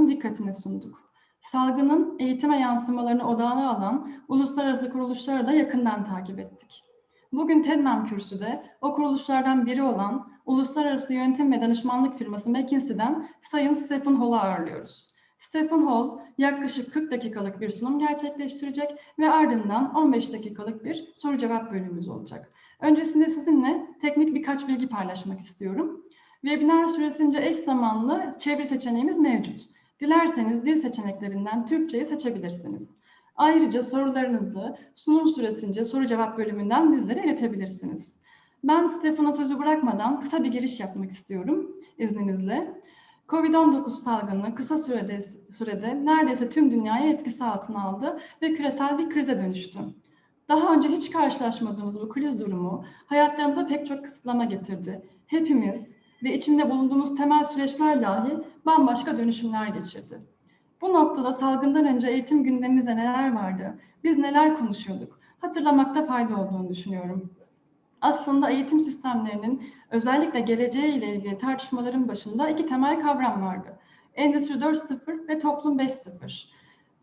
dikkatine sunduk. Salgının eğitime yansımalarını odağına alan uluslararası kuruluşları da yakından takip ettik. Bugün TEDMEM kürsüde o kuruluşlardan biri olan uluslararası yönetim ve danışmanlık firması McKinsey'den Sayın Stephen Hall'ı ağırlıyoruz. Stephen Hall yaklaşık 40 dakikalık bir sunum gerçekleştirecek ve ardından 15 dakikalık bir soru-cevap bölümümüz olacak. Öncesinde sizinle teknik birkaç bilgi paylaşmak istiyorum. Webinar süresince eş zamanlı çeviri seçeneğimiz mevcut. Dilerseniz dil seçeneklerinden Türkçe'yi seçebilirsiniz. Ayrıca sorularınızı sunum süresince soru-cevap bölümünden bizlere iletebilirsiniz. Ben Stephen'a sözü bırakmadan kısa bir giriş yapmak istiyorum izninizle. Covid-19 salgını kısa sürede neredeyse tüm dünyayı etkisi altına aldı ve küresel bir krize dönüştü. Daha önce hiç karşılaşmadığımız bu kriz durumu hayatlarımıza pek çok kısıtlama getirdi. Hepimiz ve içinde bulunduğumuz temel süreçler dahi bambaşka dönüşümler geçirdi. Bu noktada salgından önce eğitim gündemimizde neler vardı? Biz neler konuşuyorduk? Hatırlamakta fayda olduğunu düşünüyorum. Aslında eğitim sistemlerinin özellikle geleceğiyle ilgili tartışmaların başında iki temel kavram vardı. Endüstri 4.0 ve Toplum 5.0.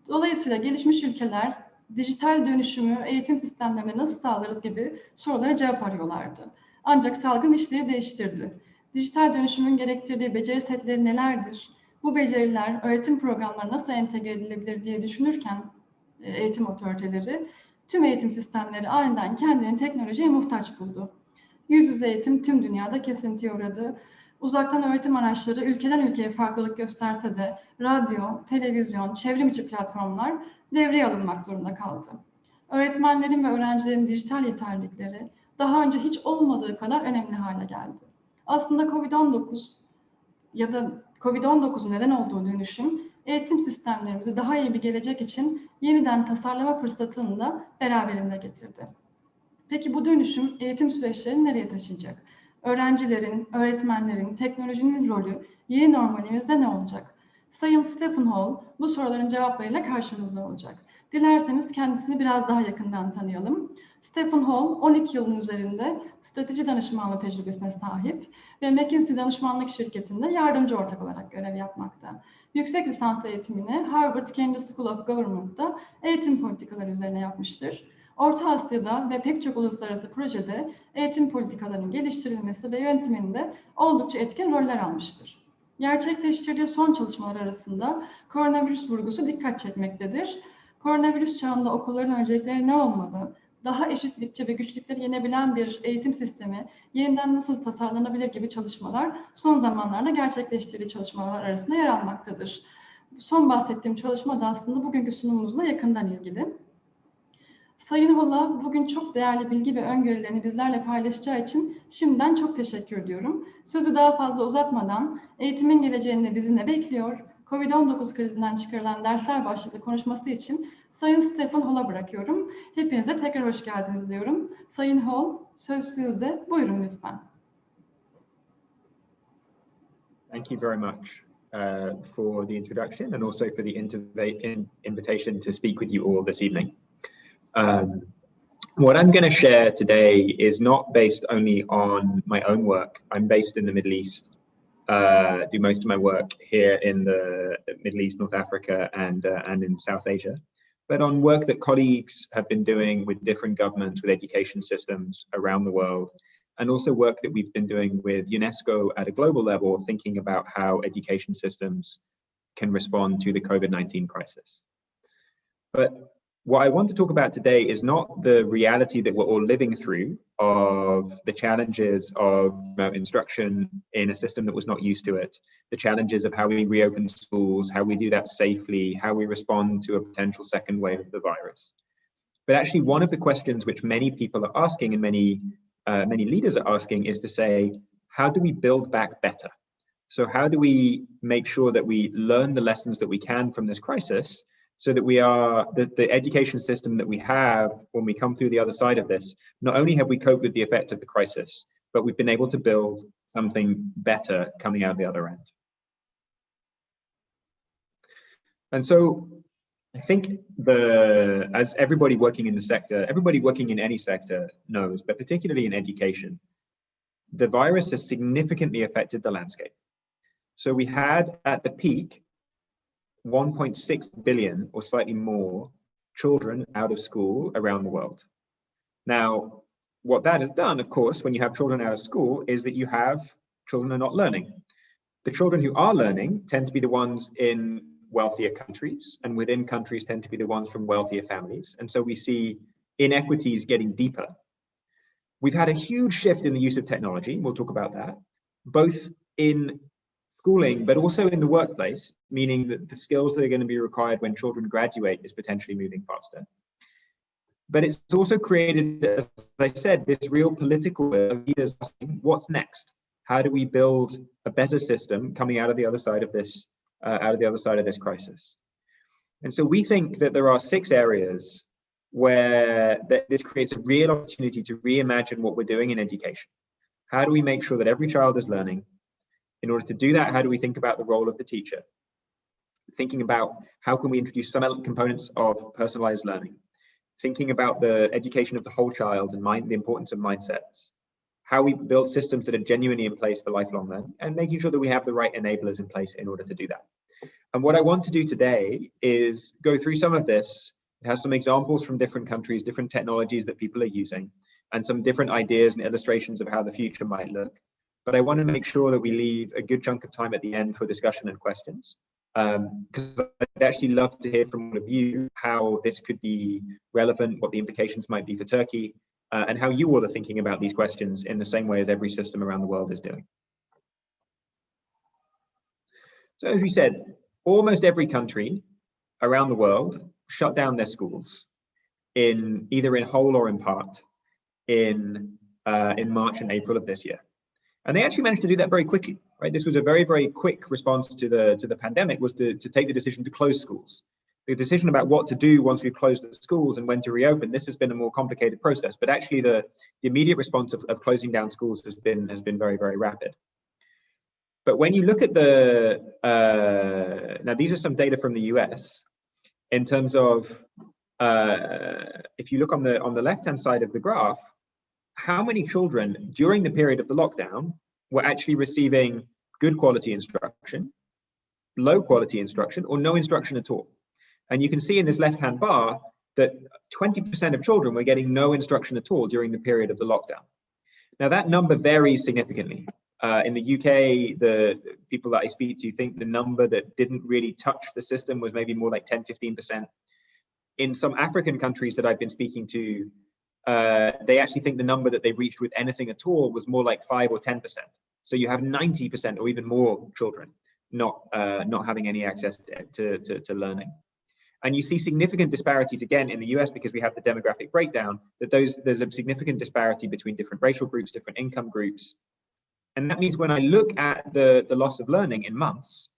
Dolayısıyla gelişmiş ülkeler dijital dönüşümü eğitim sistemlerine nasıl sağlarız gibi sorulara cevap arıyorlardı. Ancak salgın işleri değiştirdi. Dijital dönüşümün gerektirdiği beceri setleri nelerdir? Bu beceriler öğretim programlarına nasıl entegre edilebilir diye düşünürken eğitim otoriteleri tüm eğitim sistemleri aniden kendini teknolojiye muhtaç buldu. Yüz yüze eğitim tüm dünyada kesintiye uğradı. Uzaktan öğretim araçları ülkeden ülkeye farklılık gösterse de radyo, televizyon, çevrim içi platformlar devreye alınmak zorunda kaldı. Öğretmenlerin ve öğrencilerin dijital yeterlilikleri daha önce hiç olmadığı kadar önemli hale geldi. Aslında Covid-19'un neden olduğu dönüşüm, eğitim sistemlerimizi daha iyi bir gelecek için yeniden tasarlama fırsatını da beraberinde getirdi. Peki bu dönüşüm eğitim süreçlerini nereye taşıyacak? Öğrencilerin, öğretmenlerin, teknolojinin rolü yeni normalimizde ne olacak? Sayın Stephen Hall bu soruların cevaplarıyla karşınızda olacak. Dilerseniz kendisini biraz daha yakından tanıyalım. Stephen Hall 12 yılın üzerinde strateji danışmanlığı tecrübesine sahip ve McKinsey danışmanlık şirketinde yardımcı ortak olarak görev yapmakta. Yüksek lisans eğitimini Harvard Kennedy School of Government'ta eğitim politikaları üzerine yapmıştır. Orta Asya'da ve pek çok uluslararası projede eğitim politikalarının geliştirilmesi ve yönetiminde oldukça etkin roller almıştır. Gerçekleştirdiği son çalışmalar arasında koronavirüs vurgusu dikkat çekmektedir. Koronavirüs çağında okulların öncelikleri ne olmalı? Daha eşitlikçi ve güçlükleri yenebilen bir eğitim sistemi yeniden nasıl tasarlanabilir gibi çalışmalar son zamanlarda gerçekleştirdiği çalışmalar arasında yer almaktadır. Son bahsettiğim çalışma da aslında bugünkü sunumumuzla yakından ilgili. Sayın Hall'a bugün çok değerli bilgi ve öngörülerini bizlerle paylaşacağı için şimdiden çok teşekkür ediyorum. Sözü daha fazla uzatmadan eğitimin geleceğinde bizi ne bekliyor? Covid-19 krizinden çıkarılan dersler başlıklı konuşması için Sayın Stephen Hall'a bırakıyorum. Hepinize tekrar hoş geldiniz diyorum. Sayın Hall, söz sizde. Buyurun lütfen. Thank you very much for the introduction and also for the invitation to speak with you all this evening. What I'm going to share today is not based only on my own work. I'm based in the Middle East, do most of my work here in the Middle East, North Africa, and in South Asia, but on work that colleagues have been doing with different governments, with education systems around the world, and also work that we've been doing with UNESCO at a global level, thinking about how education systems can respond to the COVID-19 crisis. But what I want to talk about today is not the reality that we're all living through of the challenges of instruction in a system that was not used to it, the challenges of how we reopen schools, how we do that safely, how we respond to a potential second wave of the virus. But actually, one of the questions which many people are asking and many leaders are asking is to say, how do we build back better? So how do we make sure that we learn the lessons that we can from this crisis, so that we are the education system that we have when we come through the other side of this, not only have we coped with the effect of the crisis, but we've been able to build something better coming out the other end. And so I think as everybody working in the sector, everybody working in any sector knows, but particularly in education, the virus has significantly affected the landscape. So we had at the peak 1.6 billion or slightly more children out of school around the world. Now, what that has done, of course, when you have children out of school, is that you have children who are not learning. The children who are learning tend to be the ones in wealthier countries, and within countries tend to be the ones from wealthier families. And so we see inequities getting deeper. We've had a huge shift in the use of technology. We'll talk about that, both in schooling, but also in the workplace, meaning that the skills that are going to be required when children graduate is potentially moving faster. But it's also created, as I said, this real political leaders asking, what's next? How do we build a better system coming out of the other side of this, crisis? And so we think that there are 6 areas where this creates a real opportunity to reimagine what we're doing in education. How do we make sure that every child is learning? In order to do that, how do we think about the role of the teacher? Thinking about how can we introduce some components of personalized learning? Thinking about the education of the whole child and the importance of mindsets. How we build systems that are genuinely in place for lifelong learning, and making sure that we have the right enablers in place in order to do that. And what I want to do today is go through some of this. It has some examples from different countries, different technologies that people are using, and some different ideas and illustrations of how the future might look. But I want to make sure that we leave a good chunk of time at the end for discussion and questions, because I'd actually love to hear from all of you how this could be relevant, what the implications might be for Turkey, and how you all are thinking about these questions in the same way as every system around the world is doing. So as we said, almost every country around the world shut down their schools, either in whole or in part, in March and April of this year. And they actually managed to do that very quickly, right? This was a very, very quick response to the pandemic, was to take the decision to close schools. The decision about what to do once we've closed the schools and when to reopen, this has been a more complicated process, but actually the immediate response of closing down schools has been very, very rapid. But when you look at now these are some data from the US in terms of, if you look on the left-hand side of the graph, how many children during the period of the lockdown were actually receiving good quality instruction, low quality instruction, or no instruction at all. And you can see in this left-hand bar that 20% of children were getting no instruction at all during the period of the lockdown. Now that number varies significantly. In the UK, the people that I speak to think the number that didn't really touch the system was maybe more like 10-15%. In some African countries that I've been speaking to, they actually think the number that they reached with anything at all was more like 5 or 10%. So you have 90% or even more children not having any access to learning. And you see significant disparities again in the US because we have the demographic breakdown, that there's a significant disparity between different racial groups, different income groups. And that means when I look at the loss of learning in months,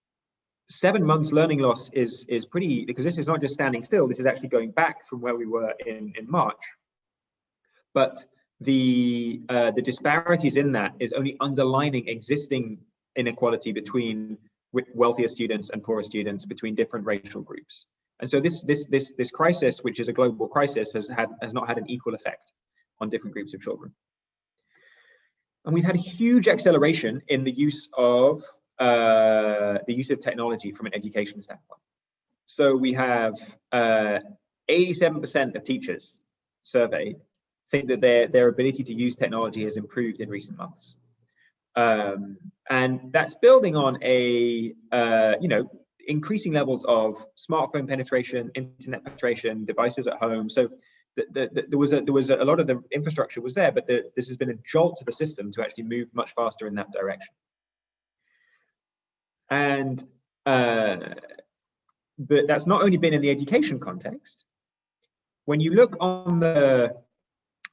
7 months learning loss is pretty, because this is not just standing still, this is actually going back from where we were in March. But the disparities in that is only underlining existing inequality between wealthier students and poorer students, between different racial groups. And so this crisis, which is a global crisis, has not had an equal effect on different groups of children. And we've had a huge acceleration in the use of technology from an education standpoint. So we have 87% of teachers surveyed think that their ability to use technology has improved in recent months. And that's building on increasing levels of smartphone penetration, internet penetration, devices at home. So there was a lot of the infrastructure was there, but this has been a jolt to the system to actually move much faster in that direction. And but that's not only been in the education context. When you look on the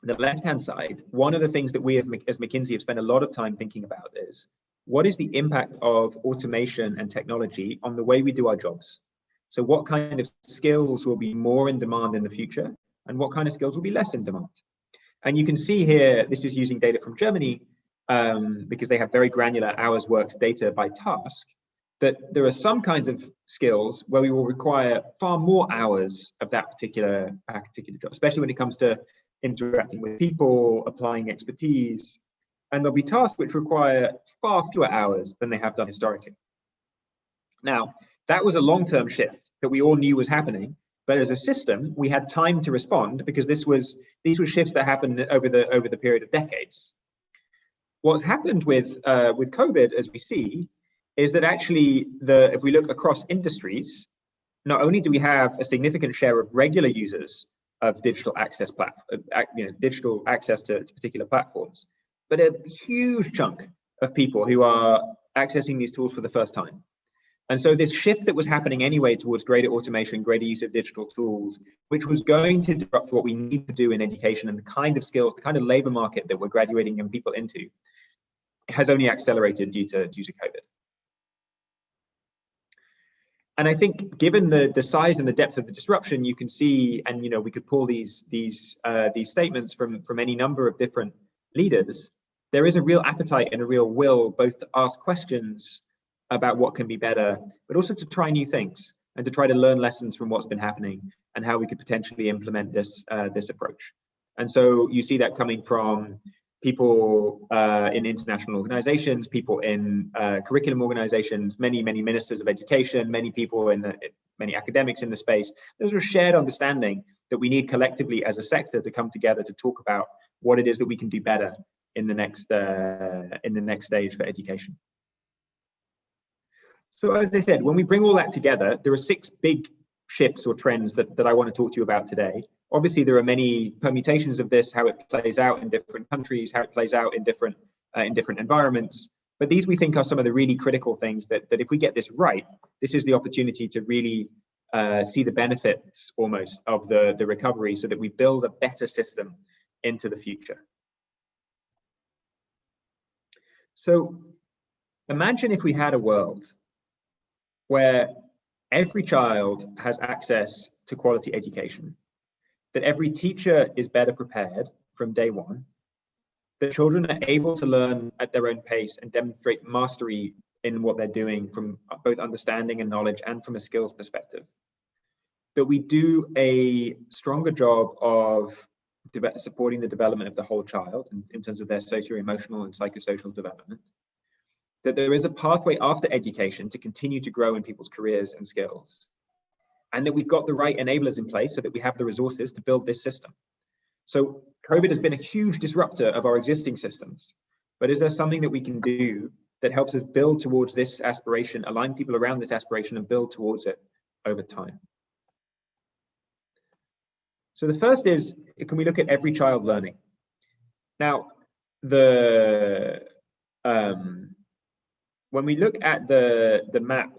left-hand side, one of the things that we as McKinsey have spent a lot of time thinking about is, what is the impact of automation and technology on the way we do our jobs? So what kind of skills will be more in demand in the future, and what kind of skills will be less in demand? And you can see here, this is using data from Germany, because they have very granular hours worked data by task, that there are some kinds of skills where we will require far more hours of that particular job, especially when it comes to interacting with people, applying expertise. And there'll be tasks which require far fewer hours than they have done historically. Now, That was a long-term shift that we all knew was happening. But as a system, we had time to respond because these were shifts that happened over the period of decades. What's happened with COVID, as we see, is that actually if we look across industries, not only do we have a significant share of regular users of digital access digital access to particular platforms, but a huge chunk of people who are accessing these tools for the first time. And so this shift that was happening anyway towards greater automation, greater use of digital tools, which was going to disrupt what we need to do in education and the kind of skills, the kind of labor market that we're graduating young people into, has only accelerated due to COVID. And I think given the size and the depth of the disruption, you can see, and we could pull these statements from any number of different leaders, there is a real appetite and a real will both to ask questions about what can be better, but also to try new things and to try to learn lessons from what's been happening and how we could potentially implement this approach. And so you see that coming from people in international organizations, people in curriculum organizations, many ministers of education, many people many academics in the space. There's a shared understanding that we need collectively as a sector to come together to talk about what it is that we can do better in the next stage for education. So as I said, when we bring all that together, there are 6 big shifts or trends that I want to talk to you about today. Obviously, there are many permutations of this, how it plays out in different countries, how it plays out in different environments. But these we think are some of the really critical things that if we get this right, this is the opportunity to really see the benefits almost of the recovery so that we build a better system into the future. So imagine if we had a world where every child has access to quality education, that every teacher is better prepared from day one, that children are able to learn at their own pace and demonstrate mastery in what they're doing from both understanding and knowledge and from a skills perspective, that we do a stronger job of supporting the development of the whole child in terms of their socio-emotional and psychosocial development, that there is a pathway after education to continue to grow in people's careers and skills, and that we've got the right enablers in place so that we have the resources to build this system. So COVID has been a huge disruptor of our existing systems, but is there something that we can do that helps us build towards this aspiration, align people around this aspiration and build towards it over time? So the first is, can we look at every child learning? Now, when we look at the map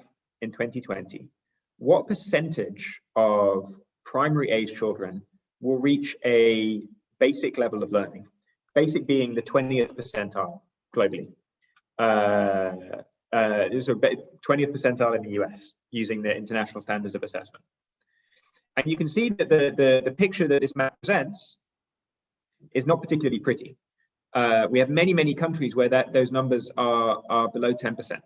in 2020, what percentage of primary age children will reach a basic level of learning? Basic being the 20th percentile globally. There's a 20th percentile in the US using the International Standards of Assessment. And you can see that the picture that this map presents is not particularly pretty. We have many countries where those numbers are below 10%,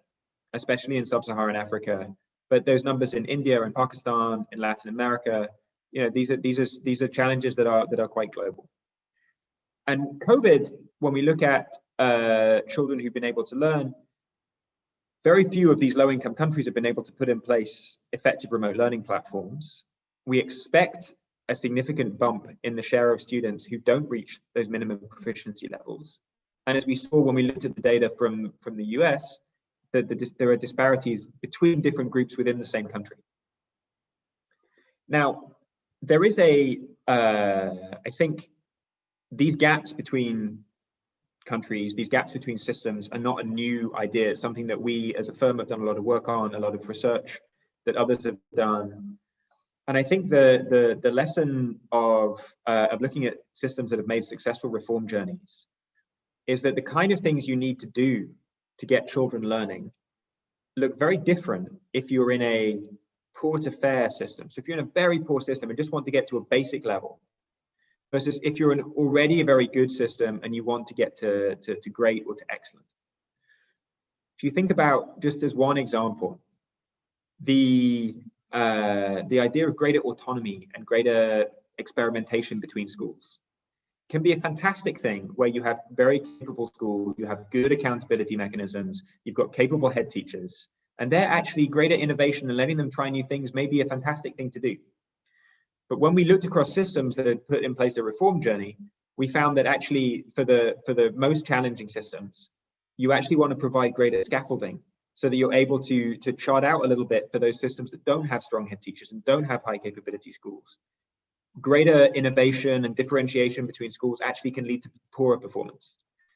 especially in sub-Saharan Africa. But those numbers in India and Pakistan, in Latin America, these are challenges that are quite global. And COVID, when we look at children who've been able to learn, very few of these low-income countries have been able to put in place effective remote learning platforms. We expect a significant bump in the share of students who don't reach those minimum proficiency levels. And as we saw when we looked at the data from the US, there are disparities between different groups within the same country. Now, there is I think these gaps between countries, these gaps between systems are not a new idea. It's something that we as a firm have done a lot of work on, a lot of research that others have done. And I think the lesson of looking at systems that have made successful reform journeys is that the kind of things you need to do to get children learning look very different if you're in a poor to fair system. So if you're in a very poor system and just want to get to a basic level, versus if you're in already a very good system and you want to get to great or to excellent. If you think about, just as one example, the idea of greater autonomy and greater experimentation between schools can be a fantastic thing where you have very capable schools, you have good accountability mechanisms, you've got capable head teachers, And they're actually greater innovation and letting them try new things may be a fantastic thing to do. But when we looked across systems that had put in place a reform journey, we found that actually for the most challenging systems, you actually want to provide greater scaffolding so that you're able to chart out a little bit for those systems that don't have strong head teachers and don't have high capability schools. Greater innovation and differentiation between schools actually can lead to poorer performance.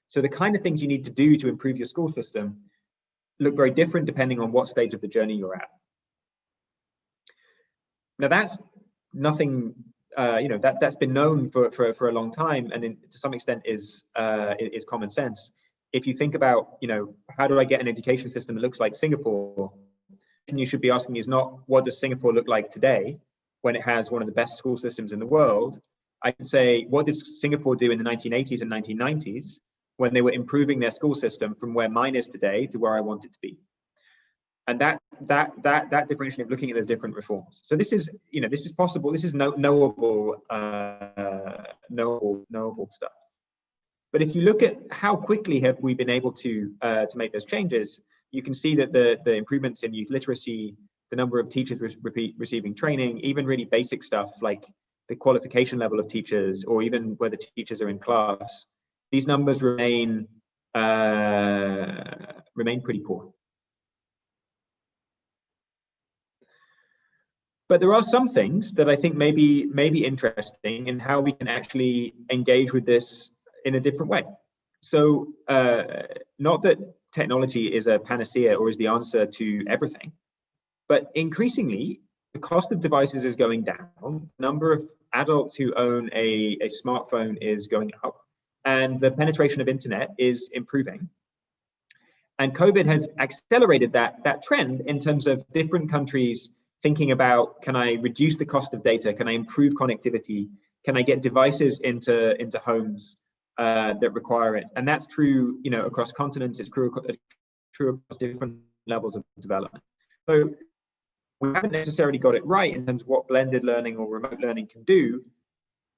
So the kind of things you need to do to improve your school system look very different depending on what stage of the journey you're at. Now that's nothing, that's been known for a long time, and to some extent is common sense. If you think about, how do I get an education system that looks like Singapore? You should be asking is not what does Singapore look like today when it has one of the best school systems in the world. I can say, what did Singapore do in the 1980s and 1990s when they were improving their school system from where mine is today to where I want it to be? And that differentiation of looking at those different reforms. So this is, this is possible. This is knowable stuff. But if you look at how quickly have we been able to make those changes, you can see that the improvements in youth literacy, the number of teachers receiving training, even really basic stuff like the qualification level of teachers, or even whether teachers are in class, these numbers remain pretty poor. But there are some things that I think may be interesting in how we can actually engage with this in a different way. So not that technology is a panacea or is the answer to everything, but increasingly the cost of devices is going down. The number of adults who own a smartphone is going up, and the penetration of internet is improving. And COVID has accelerated that trend in terms of different countries thinking about, can I reduce the cost of data? Can I improve connectivity? Can I get devices into homes that require it? And that's true, across continents. It's true across different levels of development. So we haven't necessarily got it right in terms of what blended learning or remote learning can do,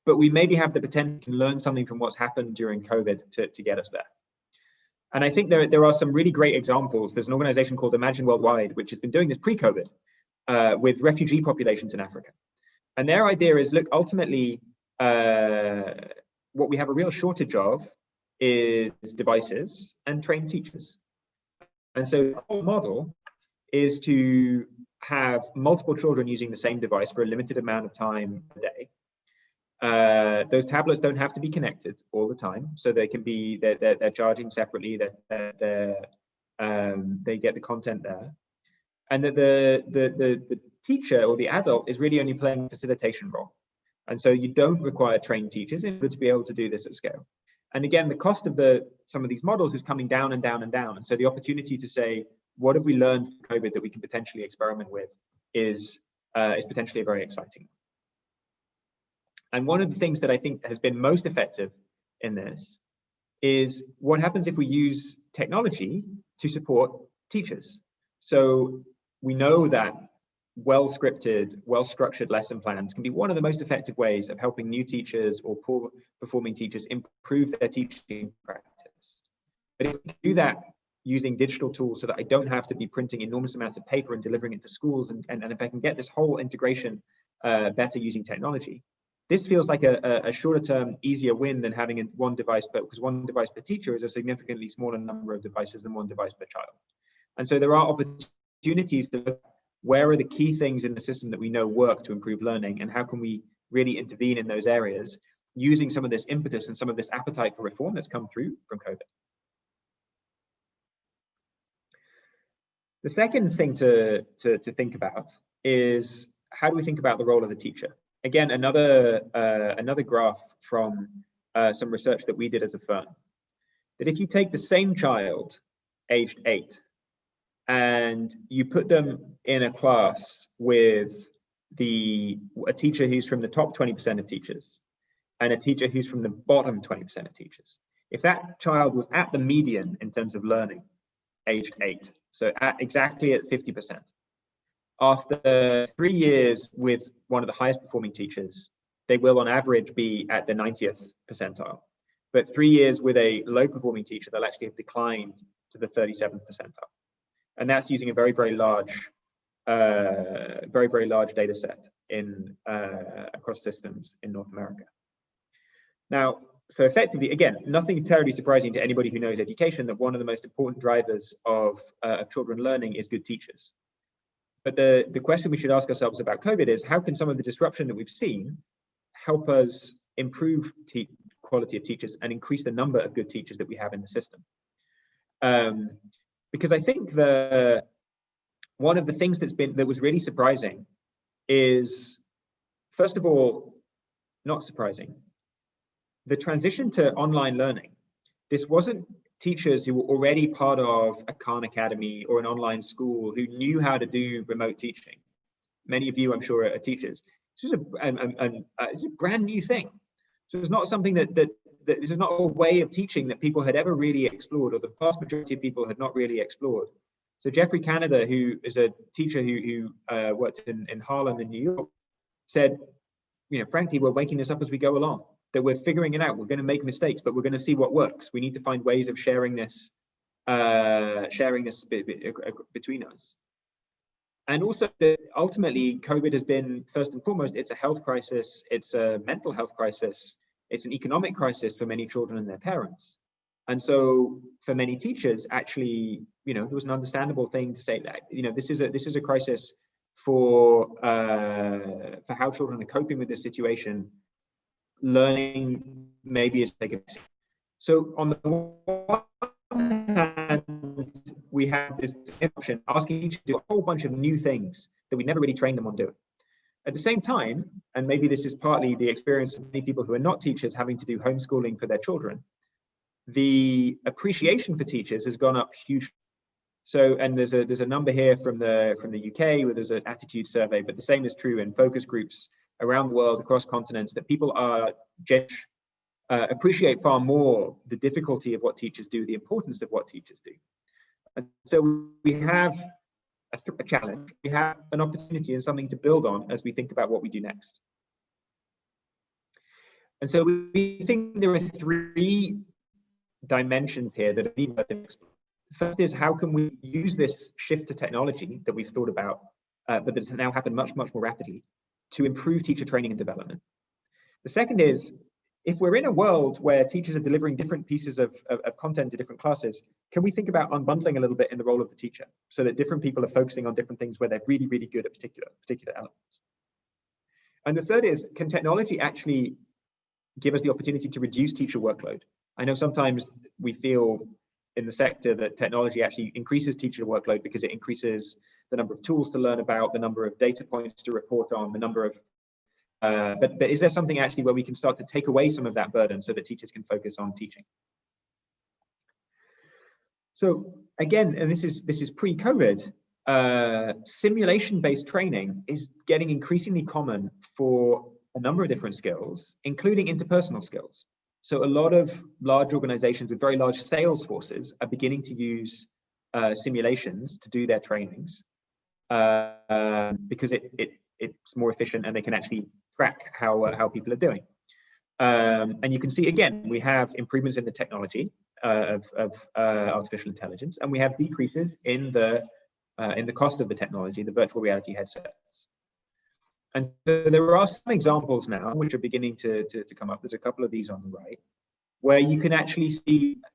but we maybe have the potential to learn something from what's happened during COVID to get us there. And I think there are some really great examples. There's an organization called Imagine Worldwide, which has been doing this pre-COVID with refugee populations in Africa. And their idea is, look, ultimately, what we have a real shortage of is devices and trained teachers. And so the whole model is to have multiple children using the same device for a limited amount of time a day. Those tablets don't have to be connected all the time, so they can be they're charging separately. They get the content there, and that the teacher or the adult is really only playing a facilitation role. And so you don't require trained teachers in order to be able to do this at scale. And again, the cost of some of these models is coming down and down and down. And so the opportunity to say, what have we learned from COVID that we can potentially experiment with is potentially very exciting. And one of the things that I think has been most effective in this is what happens if we use technology to support teachers. So we know that well-scripted, well-structured lesson plans can be one of the most effective ways of helping new teachers or poor performing teachers improve their teaching practice. But if we do that using digital tools so that I don't have to be printing enormous amounts of paper and delivering it to schools, and if I can get this whole integration better using technology, this feels like a shorter term, easier win than having one device, because one device per teacher is a significantly smaller number of devices than one device per child. And so there are opportunities to look, where are the key things in the system that we know work to improve learning, and how can we really intervene in those areas using some of this impetus and some of this appetite for reform that's come through from COVID. The second thing to think about is, how do we think about the role of the teacher? Again, another graph from some research that we did as a firm, that if you take the same child aged 8 and you put them in a class with a teacher who's from the top 20% of teachers and a teacher who's from the bottom 20% of teachers, if that child was at the median in terms of learning, aged 8, so exactly at 50%, after 3 years with one of the highest performing teachers, they will on average be at the 90th percentile. But 3 years with a low performing teacher, they'll actually have declined to the 37th percentile. And that's using a very, very large data set in across systems in North America. Now, so effectively, again, nothing terribly surprising to anybody who knows education that one of the most important drivers of children learning is good teachers. But the question we should ask ourselves about COVID is, how can some of the disruption that we've seen help us improve quality of teachers and increase the number of good teachers that we have in the system? Because I think one of the things that was really surprising is, first of all, not surprising, the transition to online learning. This wasn't teachers who were already part of a Khan Academy or an online school who knew how to do remote teaching. Many of you, I'm sure, are teachers. This is a brand new thing. So it's not something that this is not a way of teaching that people had ever really explored, or the vast majority of people had not really explored. So Jeffrey Canada, who is a teacher who worked in Harlem in New York, said, frankly, we're waking this up as we go along, that we're figuring it out. We're going to make mistakes, but we're going to see what works. We need to find ways of sharing this between us. And also, ultimately, COVID has been, first and foremost, it's a health crisis, it's a mental health crisis, it's an economic crisis for many children and their parents. And so for many teachers, actually, there was an understandable thing to say that, this is a crisis for how children are coping with this situation. Learning maybe is taking. So on the one hand, we have this option asking teachers to do a whole bunch of new things that we never really trained them on doing. At the same time, and maybe this is partly the experience of many people who are not teachers having to do homeschooling for their children, the appreciation for teachers has gone up hugely. So, and there's a number here from the UK where there's an attitude survey, but the same is true in focus groups around the world, across continents, that people are appreciate far more the difficulty of what teachers do, the importance of what teachers do. And so we have a challenge, we have an opportunity and something to build on as we think about what we do next. And so we think there are three dimensions here that are worth exploring. First is, how can we use this shift to technology that we've thought about, but that's now happened much, much more rapidly, to improve teacher training and development? The second is, if we're in a world where teachers are delivering different pieces of content to different classes, can we think about unbundling a little bit in the role of the teacher so that different people are focusing on different things where they're really, really good at particular elements? And the third is, can technology actually give us the opportunity to reduce teacher workload? I know sometimes we feel in the sector that technology actually increases teacher workload because it increases the number of tools to learn about, the number of data points to report on, the number of but is there something actually where we can start to take away some of that burden so that teachers can focus on teaching? So again, and this is pre-COVID, simulation-based training is getting increasingly common for a number of different skills, including interpersonal skills. So a lot of large organizations with very large sales forces are beginning to use simulations to do their trainings because it's more efficient and they can actually track how people are doing. And you can see, again, we have improvements in the technology of artificial intelligence, and we have decreases in the cost of the technology, the virtual reality headsets. And so there are some examples now which are beginning to come up. There's a couple of these on the right, where you can actually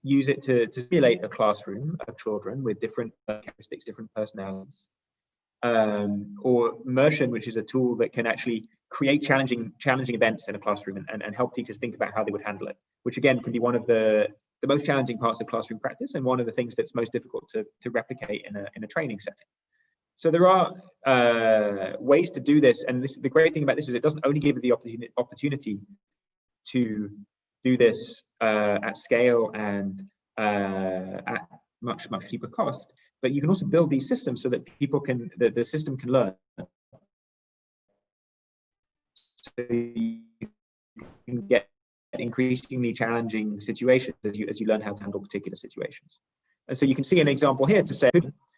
use it to simulate a classroom of children with different characteristics, different personalities. Or immersion, which is a tool that can actually create challenging events in a classroom and help teachers think about how they would handle it, which again could be one of the most challenging parts of classroom practice and one of the things that's most difficult to replicate in a training setting. So there are ways to do this, and the great thing about this is it doesn't only give you the opportunity to do this at scale and at much cheaper cost, but you can also build these systems so that the system can learn. So you can get increasingly challenging situations as you learn how to handle particular situations. And so you can see an example here to say,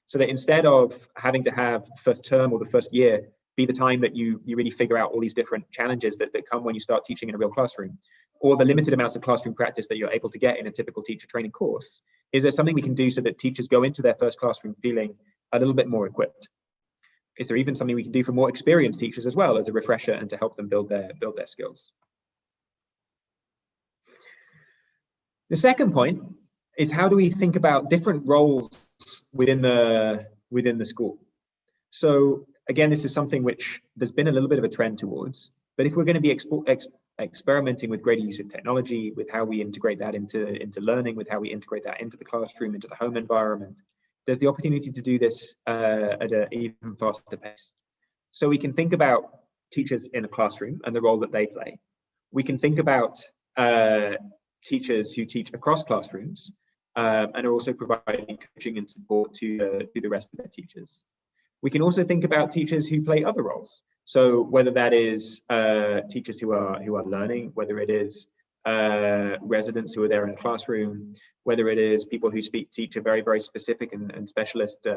so that instead of having to have the first term or the first year be the time that you really figure out all these different challenges that come when you start teaching in a real classroom, or the limited amounts of classroom practice that you're able to get in a typical teacher training course, is there something we can do so that teachers go into their first classroom feeling a little bit more equipped? Is there even something we can do for more experienced teachers as well as a refresher and to help them build their skills? The second point is, how do we think about different roles within the school? So again, this is something which there's been a little bit of a trend towards, but if we're going to be experimenting with greater use of technology, with how we integrate that into learning, with how we integrate that into the classroom, into the home environment, there's the opportunity to do this at an even faster pace. So we can think about teachers in a classroom and the role that they play. We can think about teachers who teach across classrooms and are also providing coaching and support to the rest of their teachers. We can also think about teachers who play other roles. So whether that is teachers who are learning, whether it is residents who are there in a classroom, whether it is people who teach a very, very specific and specialist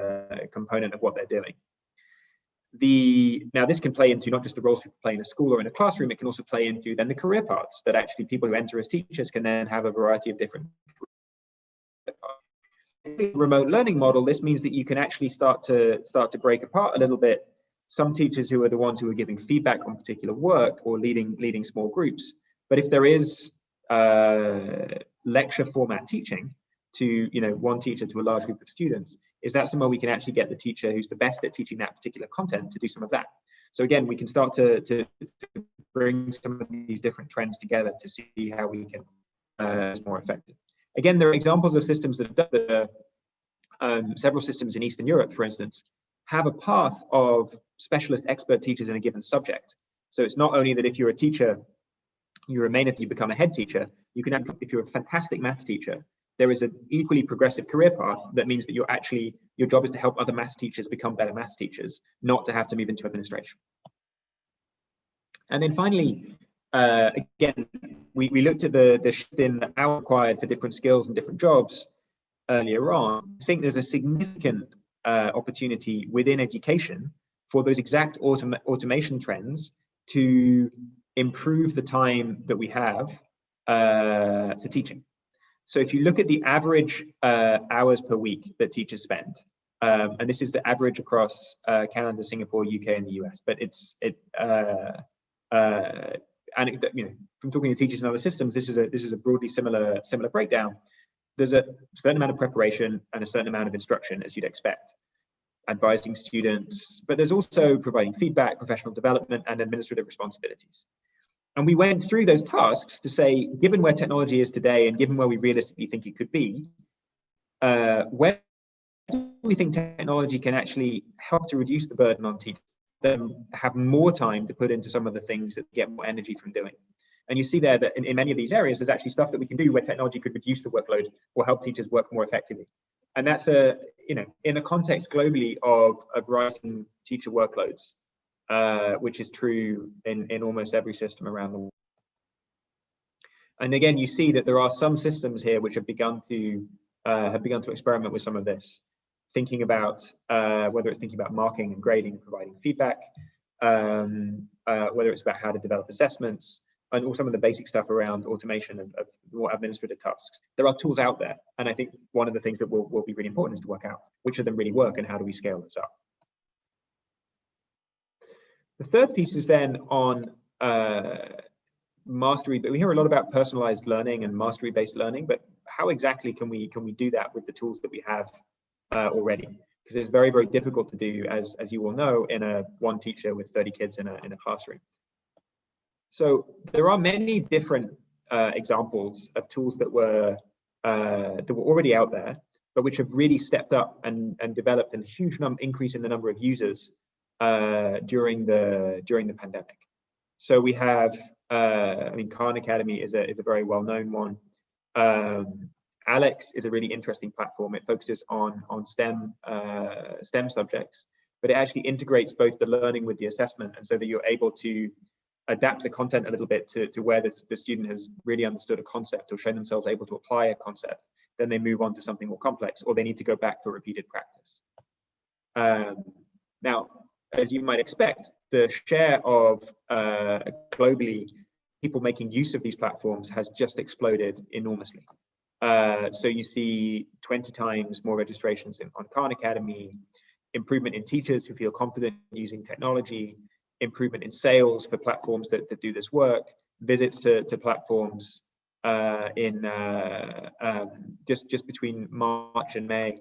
component of what they're doing. Now this can play into not just the roles people play in a school or in a classroom, it can also play into then the career paths that actually people who enter as teachers can then have a variety of different remote learning model. This means that you can actually start to break apart a little bit some teachers who are the ones who are giving feedback on particular work or leading small groups. But if there is lecture format teaching to one teacher to a large group of students, is that somewhere we can actually get the teacher who's the best at teaching that particular content to do some of that? So again, we can start to bring some of these different trends together to see how we can be more effective. Again, there are examples of systems that several systems in Eastern Europe, for instance, have a path of specialist expert teachers in a given subject. So it's not only that if you're a teacher, you remain until you become a head teacher. You can, if you're a fantastic maths teacher, there is an equally progressive career path that means that your job is to help other maths teachers become better maths teachers, not to have to move into administration. And then finally, again, we looked at the shift in hours required for different skills and different jobs earlier on. I think there's a significant opportunity within education for those exact automation trends to improve the time that we have for teaching. So if you look at the average hours per week that teachers spend, and this is the average across Canada, Singapore, UK, and the US, but and from talking to teachers in other systems, this is a broadly similar breakdown. There's a certain amount of preparation and a certain amount of instruction, as you'd expect, advising students, but there's also providing feedback, professional development, and administrative responsibilities. And we went through those tasks to say, given where technology is today and given where we realistically think it could be, where do we think technology can actually help to reduce the burden on teachers, them have more time to put into some of the things that get more energy from doing. And you see there that in many of these areas, there's actually stuff that we can do where technology could reduce the workload or help teachers work more effectively. And that's in a context globally of rising teacher workloads, which is true in almost every system around the world. And again, you see that there are some systems here which have begun to experiment with some of this, thinking about whether it's thinking about marking and grading and providing feedback, whether it's about how to develop assessments, and all some of the basic stuff around automation of more administrative tasks. There are tools out there, and I think one of the things that will be really important is to work out which of them really work and how do we scale this up. The third piece is then on mastery, but we hear a lot about personalized learning and mastery-based learning, but how exactly can we do that with the tools that we have already? Because it's very, very difficult to do, as you all know, in one teacher with 30 kids in a classroom. So there are many different examples of tools that were already out there, but which have really stepped up and developed a huge increase in the number of users during the pandemic. So we have, Khan Academy is a very well-known one. Alex is a really interesting platform. It focuses on STEM subjects, but it actually integrates both the learning with the assessment, and so that you're able to adapt the content a little bit to where the student has really understood a concept or shown themselves able to apply a concept. Then they move on to something more complex, or they need to go back for repeated practice. Now, as you might expect, the share of globally people making use of these platforms has just exploded enormously. So you see 20 times more registrations on Khan Academy. improvement in teachers who feel confident using technology, improvement in sales for platforms that do this work, visits to platforms just between March and May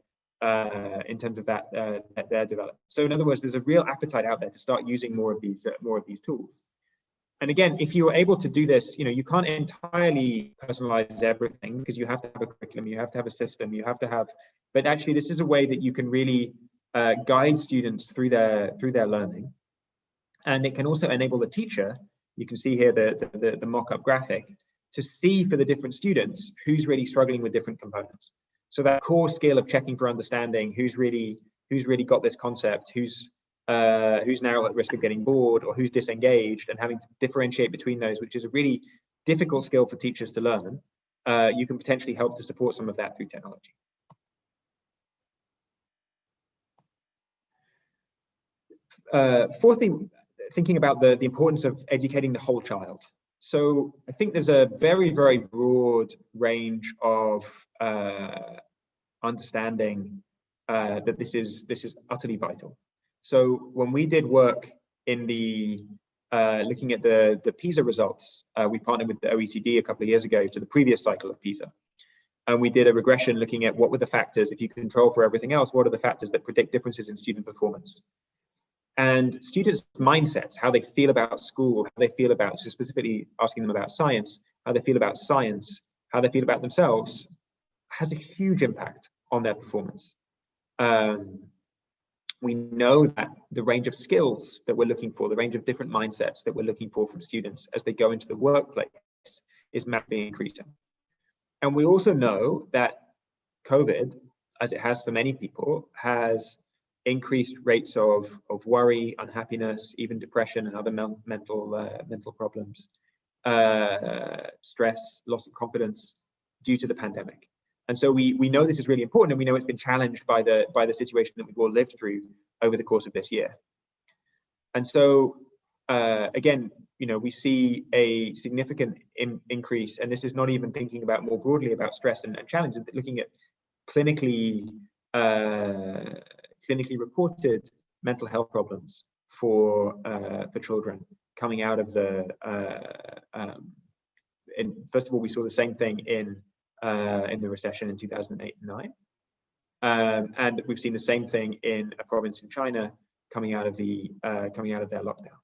in terms of their development. So in other words, there's a real appetite out there to start using more of these tools. And again, if you're able to do this, you can't entirely personalize everything, because you have to have a curriculum, you have to have a system, you have to have, but actually this is a way that you can really guide students through their learning. And it can also enable the teacher, you can see here the mock-up graphic, to see for the different students who's really struggling with different components. So that core skill of checking for understanding, who's really got this concept, who's now at risk of getting bored, or who's disengaged, and having to differentiate between those, which is a really difficult skill for teachers to learn. You can potentially help to support some of that through technology. Fourthly, thinking about the importance of educating the whole child. So I think there's a very, very broad range of understanding that this is utterly vital. So when we did work in the looking at the PISA results, we partnered with the OECD a couple of years ago to the previous cycle of PISA. And we did a regression looking at what were the factors, if you control for everything else, what are the factors that predict differences in student performance? And students' mindsets, how they feel about school, how they feel about, so specifically asking them about science, how they feel about science, how they feel about themselves, has a huge impact on their performance. We know that the range of skills that we're looking for, the range of different mindsets that we're looking for from students as they go into the workplace is massively increasing. And we also know that COVID, as it has for many people, has increased rates of worry, unhappiness, even depression and other mental problems, stress, loss of confidence due to the pandemic. And so we know this is really important, and we know it's been challenged by the situation that we've all lived through over the course of this year. And so again, we see a significant increase, and this is not even thinking about more broadly about stress and challenges, but looking at clinically reported mental health problems for children coming out of the. First of all, we saw the same thing in the recession in 2008 and 9, and we've seen the same thing in a province in China coming out of their lockdown.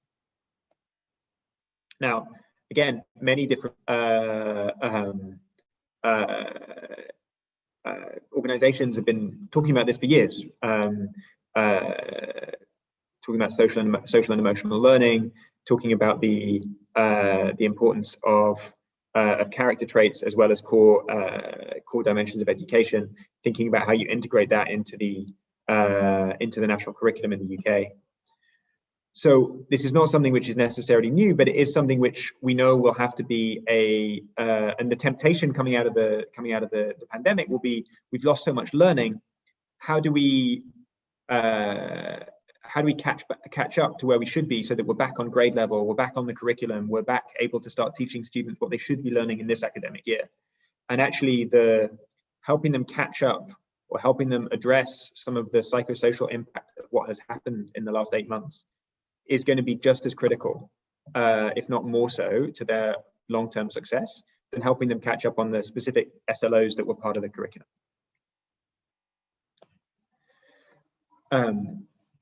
Now, again, many different organizations have been talking about this for years, talking about social and emotional learning, talking about the importance of character traits as well as core dimensions of education, thinking about how you integrate that into the national curriculum in the UK. So this is not something which is necessarily new, but it is something which we know will have to be and the temptation coming out of the pandemic will be, we've lost so much learning. How do we catch up to where we should be, so that we're back on grade level, we're back on the curriculum, we're back able to start teaching students what they should be learning in this academic year? And actually helping them catch up, or helping them address some of the psychosocial impact of what has happened in the last 8 months is going to be just as critical, if not more so, to their long-term success than helping them catch up on the specific SLOs that were part of the curriculum.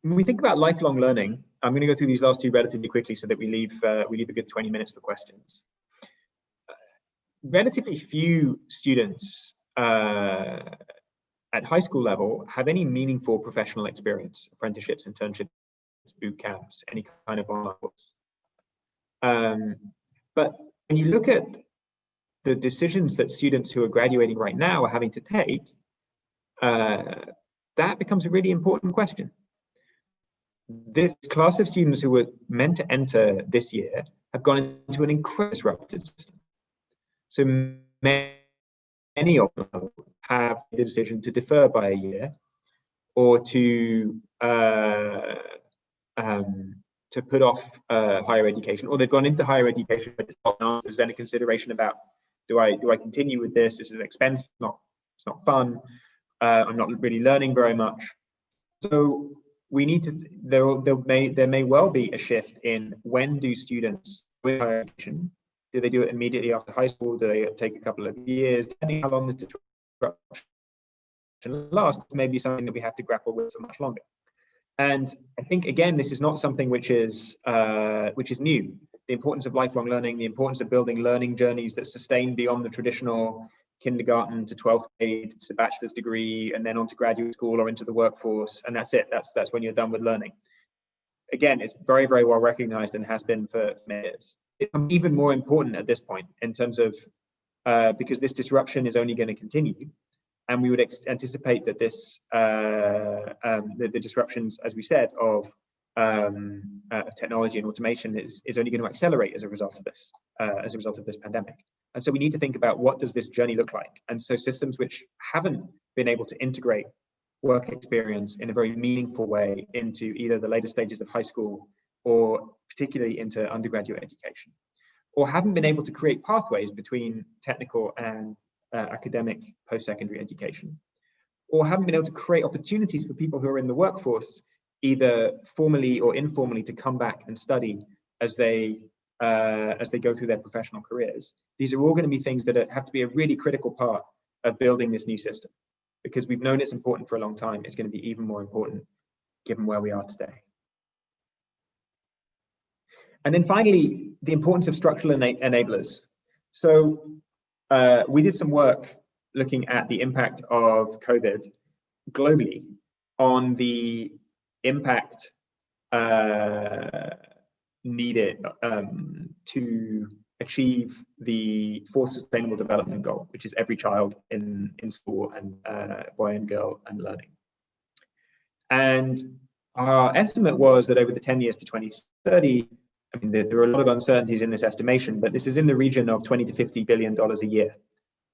When we think about lifelong learning, I'm going to go through these last two relatively quickly so that we leave a good 20 minutes for questions. Relatively few students at high school level have any meaningful professional experience, apprenticeships, internships, boot camps, any kind of online course. But when you look at the decisions that students who are graduating right now are having to take, that becomes a really important question. This class of students who were meant to enter this year have gone into an incredibly disrupted system. So many of them have the decision to defer by a year, or to put off higher education, or they've gone into higher education, but it's not, there's then a consideration about, do I continue with this? This is an expense, it's not fun. I'm not really learning very much. So we need to, there may well be a shift in when do students with higher education, do they do it immediately after high school? Do they take a couple of years? Depending on how long this disruption lasts, maybe something that we have to grapple with for much longer. And I think, again, this is not something which is new. The importance of lifelong learning, the importance of building learning journeys that sustain beyond the traditional kindergarten to 12th grade, to bachelor's degree, and then on to graduate school or into the workforce, and that's it. That's when you're done with learning. Again, it's very, very well recognized and has been for many years. It's even more important at this point in terms of, because this disruption is only going to continue, and we would anticipate that this, the disruptions, as we said, of technology and automation is only going to accelerate as a result of this pandemic. And so we need to think about, what does this journey look like? And so systems which haven't been able to integrate work experience in a very meaningful way into either the later stages of high school or particularly into undergraduate education, or haven't been able to create pathways between technical and academic post-secondary education, or haven't been able to create opportunities for people who are in the workforce, either formally or informally, to come back and study as they go through their professional careers. These are all going to be things that have to be a really critical part of building this new system, because we've known it's important for a long time. It's going to be even more important given where we are today. And then finally, the importance of structural enablers. So we did some work looking at the impact of COVID globally on the impact needed to achieve the fourth sustainable development goal, which is every child in school and boy and girl and learning. And our estimate was that over the 10 years to 2030, I mean, there are a lot of uncertainties in this estimation, but this is in the region of $20 to $50 billion a year.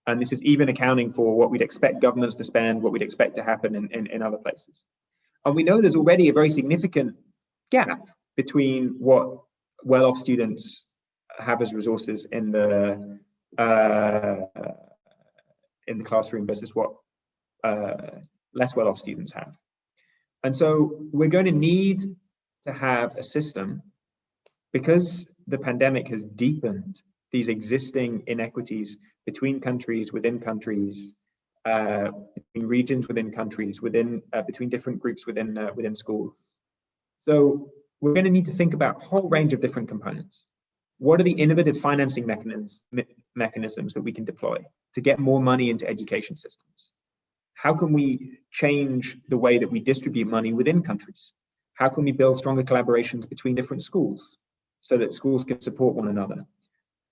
And this is even accounting for what we'd expect governments to spend, what we'd expect to happen in other places. And we know there's already a very significant gap between what well-off students have as resources in the classroom versus what less well-off students have. And so we're going to need to have a system, because the pandemic has deepened these existing inequities between countries, within countries, between regions within countries, between different groups within schools. So we're going to need to think about a whole range of different components. What are the innovative financing mechanisms that we can deploy to get more money into education systems? How can we change the way that we distribute money within countries? How can we build stronger collaborations between different schools so that schools can support one another?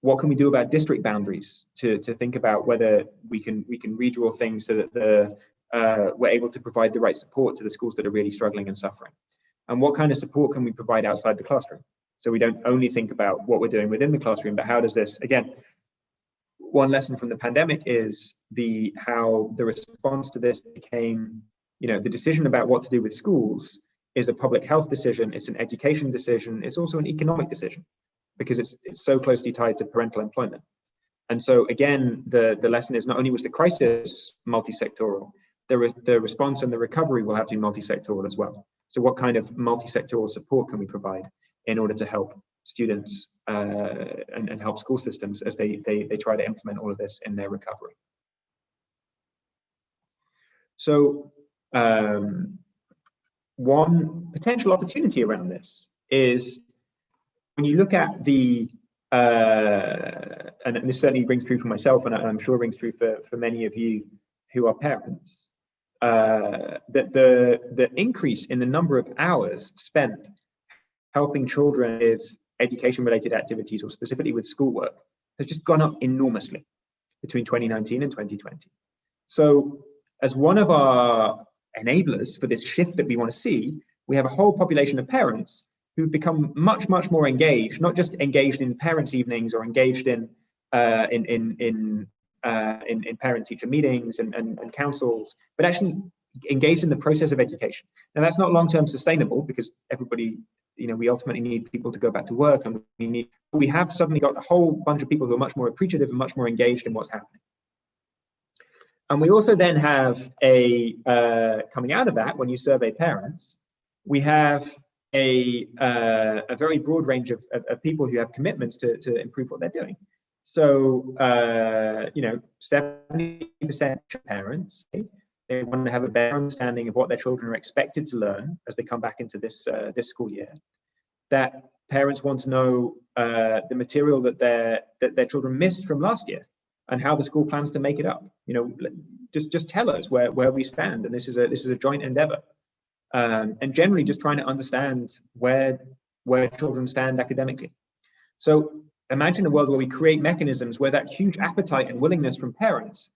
What can we do about district boundaries to think about whether we can redraw things so that we're able to provide the right support to the schools that are really struggling and suffering? And what kind of support can we provide outside the classroom? So we don't only think about what we're doing within the classroom, but how does this, again, one lesson from the pandemic is how the response to this became, the decision about what to do with schools is a public health decision, it's an education decision, it's also an economic decision, because it's so closely tied to parental employment. And so again, the lesson is, not only was the crisis multi-sectoral, the response and the recovery will have to be multi-sectoral as well. So what kind of multi-sectoral support can we provide in order to help students and help school systems as they try to implement all of this in their recovery? So one potential opportunity around this is, when you look at and this certainly rings true for myself, and I'm sure rings true for many of you who are parents, that the increase in the number of hours spent helping children with education-related activities, or specifically with schoolwork, has just gone up enormously between 2019 and 2020. So as one of our enablers for this shift that we want to see, we have a whole population of parents who've become much, much more engaged, not just engaged in parents' evenings or engaged in parent-teacher meetings and councils, but actually engaged in the process of education. Now, that's not long-term sustainable, because everybody, we ultimately need people to go back to work, and we have suddenly got a whole bunch of people who are much more appreciative and much more engaged in what's happening. And we also then have coming out of that, when you survey parents, We have a very broad range of people who have commitments to improve what they're doing. So, 70% of parents, they want to have a better understanding of what their children are expected to learn as they come back into this school year. That parents want to know the material that their children missed from last year and how the school plans to make it up. Just tell us where we stand, and this is a joint endeavor. And generally just trying to understand where children stand academically. So imagine a world where we create mechanisms where that huge appetite and willingness from parents,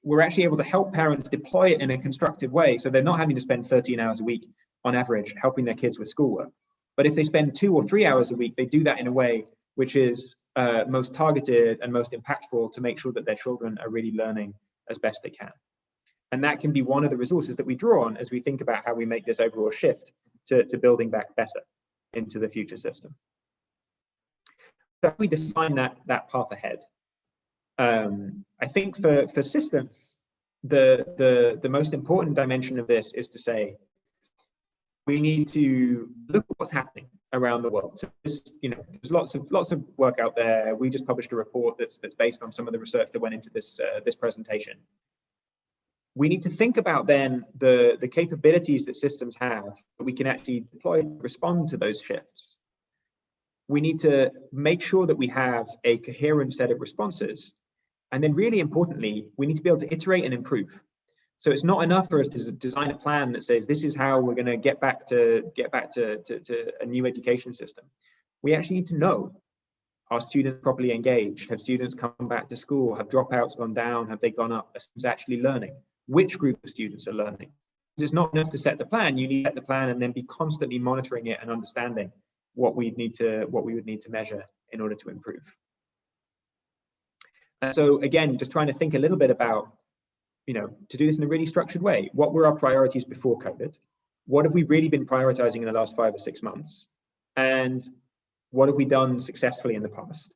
we're actually able to help parents deploy it in a constructive way, so they're not having to spend 13 hours a week on average helping their kids with schoolwork. But if they spend 2 or 3 hours a week, they do that in a way which is most targeted and most impactful to make sure that their children are really learning as best they can. And that can be one of the resources that we draw on as we think about how we make this overall shift to building back better into the future system. So we define that path ahead. I think for systems, the most important dimension of this is to say, we need to look at what's happening around the world. So there's lots of work out there. We just published a report that's based on some of the research that went into this presentation. We need to think about then the capabilities that systems have that we can actually deploy to respond to those shifts. We need to make sure that we have a coherent set of responses. And then really importantly, we need to be able to iterate and improve. So it's not enough for us to design a plan that says this is how we're going to get back to a new education system. We actually need to know, are students properly engaged? Have students come back to school? Have dropouts gone down? Have they gone up? Are students actually learning? Which group of students are learning? It's not enough to set the plan. You need to set the plan and then be constantly monitoring it and understanding what we would need to measure in order to improve. And so again, just trying to think a little bit about, to do this in a really structured way. What were our priorities before COVID? What have we really been prioritizing in the last 5 or 6 months? And what have we done successfully in the past?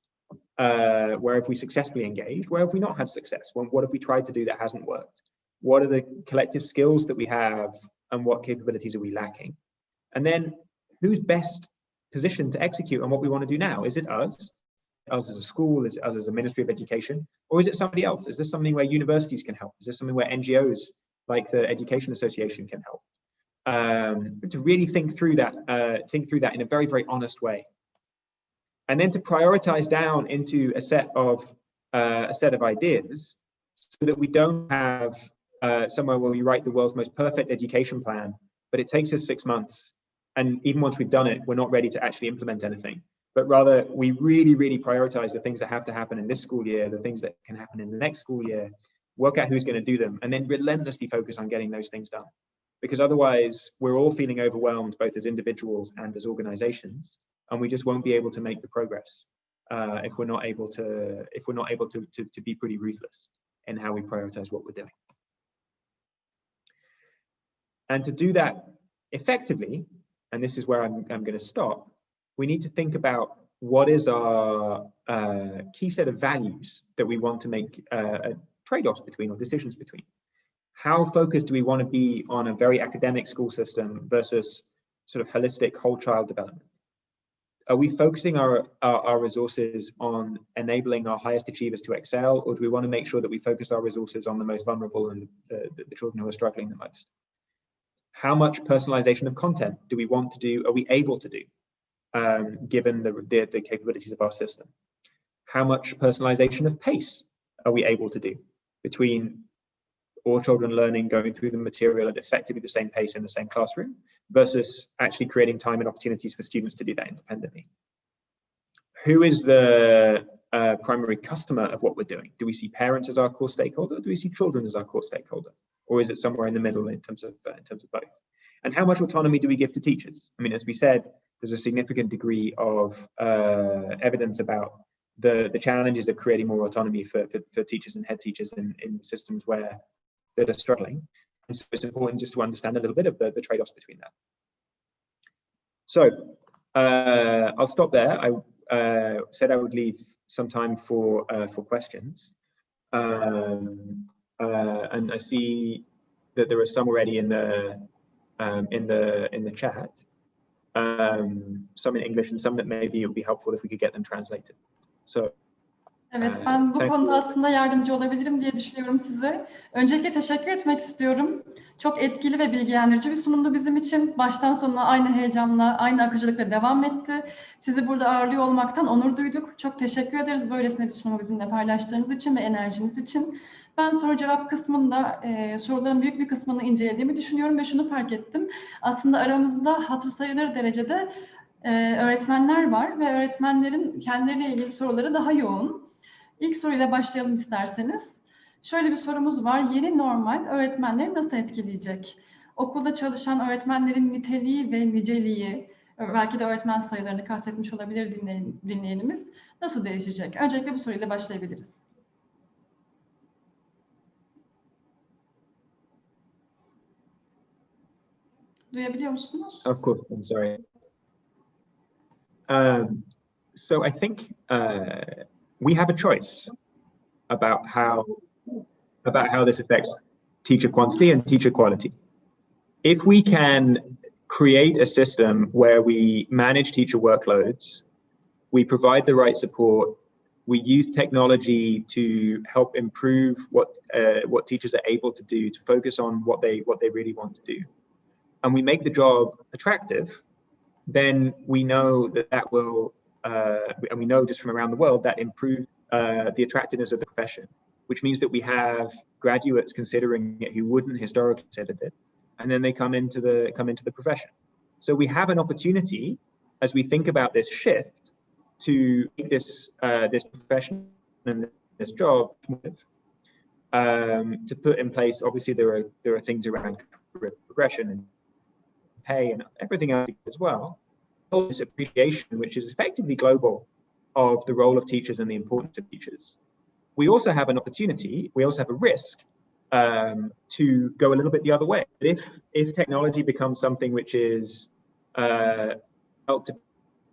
Where have we successfully engaged? Where have we not had success? What have we tried to do that hasn't worked? What are the collective skills that we have and what capabilities are we lacking? And then who's best positioned to execute on what we want to do now? Is it us as a school? Is it us as a Ministry of Education? Or is it somebody else? Is this something where universities can help? Is this something where NGOs like the Education Association can help? To really think through that in a very, very honest way. And then to prioritize down into a set of ideas so that we don't have somewhere where we write the world's most perfect education plan, but it takes us 6 months. And even once we've done it, we're not ready to actually implement anything. But rather, we really, really prioritize the things that have to happen in this school year, the things that can happen in the next school year, work out who's going to do them, and then relentlessly focus on getting those things done. Because otherwise, we're all feeling overwhelmed, both as individuals and as organizations, and we just won't be able to make the progress if we're not able to be pretty ruthless in how we prioritize what we're doing. And to do that effectively, and this is where I'm going to stop, we need to think about what is our key set of values that we want to make trade-offs between or decisions between. How focused do we want to be on a very academic school system versus sort of holistic whole child development? Are we focusing our resources on enabling our highest achievers to excel, or do we want to make sure that we focus our resources on the most vulnerable and the children who are struggling the most? How much personalization of content do we want to do? Are we able to do? Given the capabilities of our system? How much personalization of pace are we able to do between all children learning, going through the material at effectively the same pace in the same classroom versus actually creating time and opportunities for students to do that independently? Who is the primary customer of what we're doing? Do we see parents as our core stakeholder? Or do we see children as our core stakeholder? Or is it somewhere in the middle in terms of both? And how much autonomy do we give to teachers? I mean, as we said, there's a significant degree of evidence about the challenges of creating more autonomy for teachers and head teachers in systems that are struggling. And so it's important just to understand a little bit of the trade-offs between that. So I'll stop there. I said I would leave some time for questions. And I see that there are some already in the in the chat. Some in English and some that maybe it would be helpful if we could get them translated. So. Evet, ben bu konuda aslında yardımcı olabilirim diye düşünüyorum size. Öncelikle teşekkür etmek istiyorum. Çok etkili ve bilgilendirici bir sunumdu bizim için. Baştan sona aynı heyecanla, aynı akıcılıkla devam etti. Sizi burada ağırlıyor olmaktan onur duyduk. Çok teşekkür ederiz böylesine bir sunumu bizimle paylaştığınız için ve enerjiniz için. Ben soru cevap kısmında soruların büyük bir kısmını incelediğimi düşünüyorum ve şunu fark ettim. Aslında aramızda hatır sayılır derecede öğretmenler var ve öğretmenlerin kendileriyle ilgili soruları daha yoğun. İlk soruyla başlayalım isterseniz. Şöyle bir sorumuz var. Yeni normal öğretmenleri nasıl etkileyecek? Okulda çalışan öğretmenlerin niteliği ve niceliği, belki de öğretmen sayılarını kastetmiş olabilir dinleyenimiz, nasıl değişecek? Öncelikle bu soruyla başlayabiliriz. Duyabiliyor musunuz? Of course, I'm sorry. So I think we have a choice about how this affects teacher quantity and teacher quality. If we can create a system where we manage teacher workloads, we provide the right support, we use technology to help improve what teachers are able to do, to focus on what they really want to do, and we make the job attractive, then we know that will, and we know just from around the world, that improves the attractiveness of the profession, which means that we have graduates considering it who wouldn't historically considered it, and then they come into the profession. So we have an opportunity, as we think about this shift, to make this profession and this job to put in place. Obviously, there are things around career progression and pay and everything else as well. This appreciation, which is effectively global, of the role of teachers and the importance of teachers. We also have an opportunity, we also have a risk to go a little bit the other way. If technology becomes something which is felt to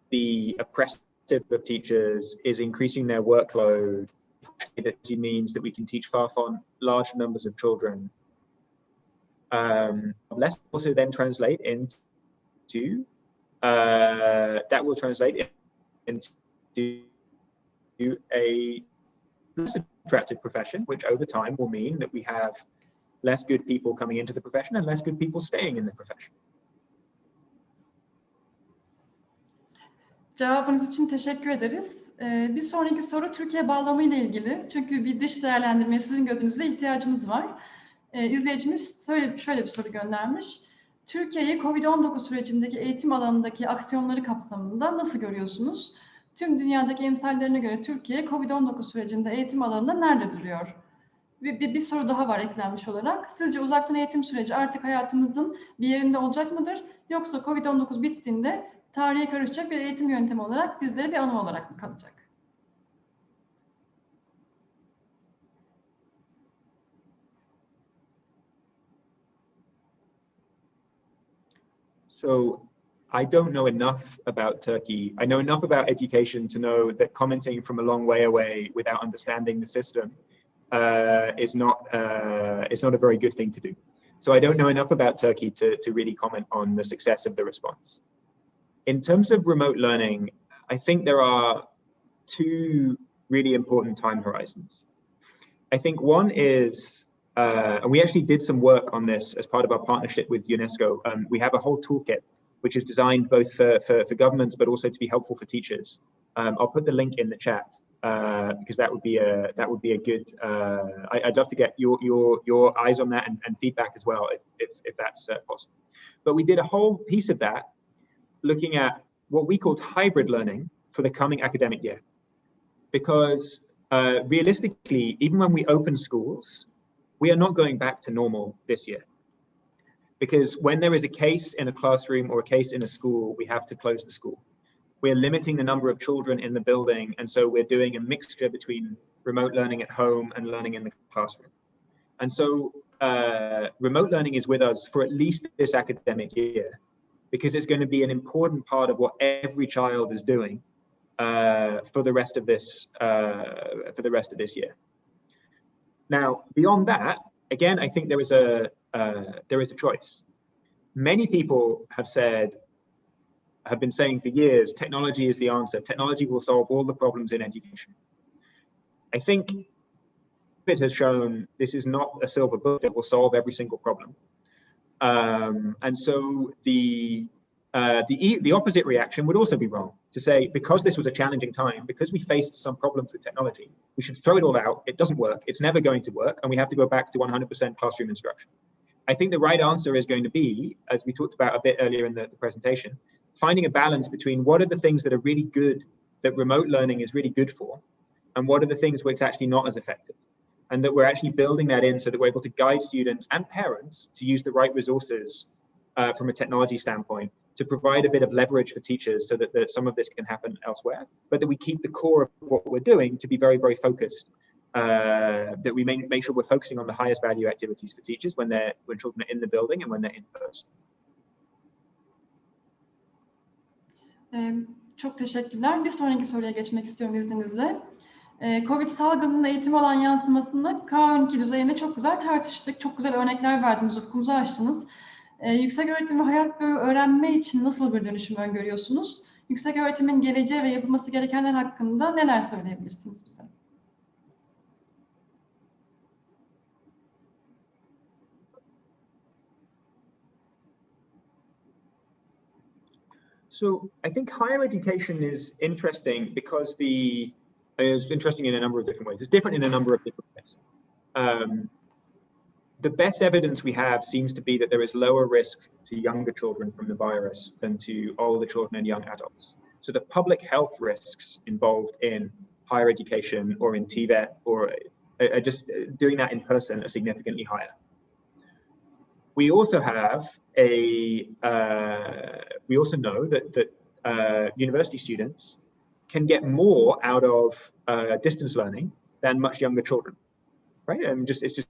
be oppressive of teachers, is increasing their workload, that means that we can teach far large numbers of children, less also then translate into that will translate into a less attractive profession, which over time will mean that we have less good people coming into the profession and less good people staying in the profession. Cevabınız için teşekkür ederiz. Bir sonraki soru Türkiye bağlamı ile ilgili. Çünkü bir dış değerlendirmeye sizin gözünüzde ihtiyacımız var. İzleyicimiz şöyle bir soru göndermiş. Türkiye'yi COVID-19 sürecindeki eğitim alanındaki aksiyonları kapsamında nasıl görüyorsunuz? Tüm dünyadaki emsallerine göre Türkiye COVID-19 sürecinde eğitim alanında nerede duruyor? Bir soru daha var eklenmiş olarak. Sizce uzaktan eğitim süreci artık hayatımızın bir yerinde olacak mıdır? Yoksa COVID-19 bittiğinde tarihe karışacak bir eğitim yöntemi olarak bizlere bir anı olarak mı kalacak? So I don't know enough about Turkey. I know enough about education to know that commenting from a long way away without understanding the system is not a very good thing to do. So I don't know enough about Turkey to really comment on the success of the response. In terms of remote learning, I think there are two really important time horizons. I think one is, and we actually did some work on this as part of our partnership with UNESCO. We have a whole toolkit which is designed both for governments but also to be helpful for teachers. I'll put the link in the chat because that would be a good. I'd love to get your eyes on that and feedback as well if that's possible. But we did a whole piece of that looking at what we called hybrid learning for the coming academic year, because realistically, even when we open schools, we are not going back to normal this year. Because when there is a case in a classroom or a case in a school, we have to close the school. We're limiting the number of children in the building, and so we're doing a mixture between remote learning at home and learning in the classroom. And so remote learning is with us for at least this academic year, because it's going to be an important part of what every child is doing for the rest of this year. Now, beyond that, again, I think there is a choice. many people have been saying for years, technology is the answer. Technology will solve all the problems in education. I think it has shown this is not a silver bullet that will solve every single problem. And so the opposite reaction would also be wrong, to say, because this was a challenging time, because we faced some problems with technology, we should throw it all out. It doesn't work. It's never going to work. And we have to go back to 100% classroom instruction. I think the right answer is going to be, as we talked about a bit earlier in the presentation, finding a balance between what are the things that are really good, that remote learning is really good for, and what are the things where it's actually not as effective. And that we're actually building that in so that we're able to guide students and parents to use the right resources from a technology standpoint, to provide a bit of leverage for teachers so that some of this can happen elsewhere, but that we keep the core of what we're doing to be very, very focused, that we make sure we're focusing on the highest value activities for teachers when children are in the building and when they're in person. Çok teşekkürler. Bir sonraki soruya geçmek istiyorum izninizle. Covid salgınının eğitime olan yansımasını K12 düzeyinde çok güzel tartıştık. Çok güzel örnekler verdiniz, ufkumuzu açtınız. Yüksek öğretim ve hayat boyu öğrenme için nasıl bir dönüşüm öngörüyorsunuz? Yüksek öğretimin geleceği ve yapılması gerekenler hakkında neler söyleyebilirsiniz bize? So I think higher education is interesting because it's interesting in a number of different ways. It's different in a number of different ways. The best evidence we have seems to be that there is lower risk to younger children from the virus than to older children and young adults. So the public health risks involved in higher education or in TVET or just doing that in person are significantly higher. We also have we also know that university students can get more out of distance learning than much younger children, right? And it's just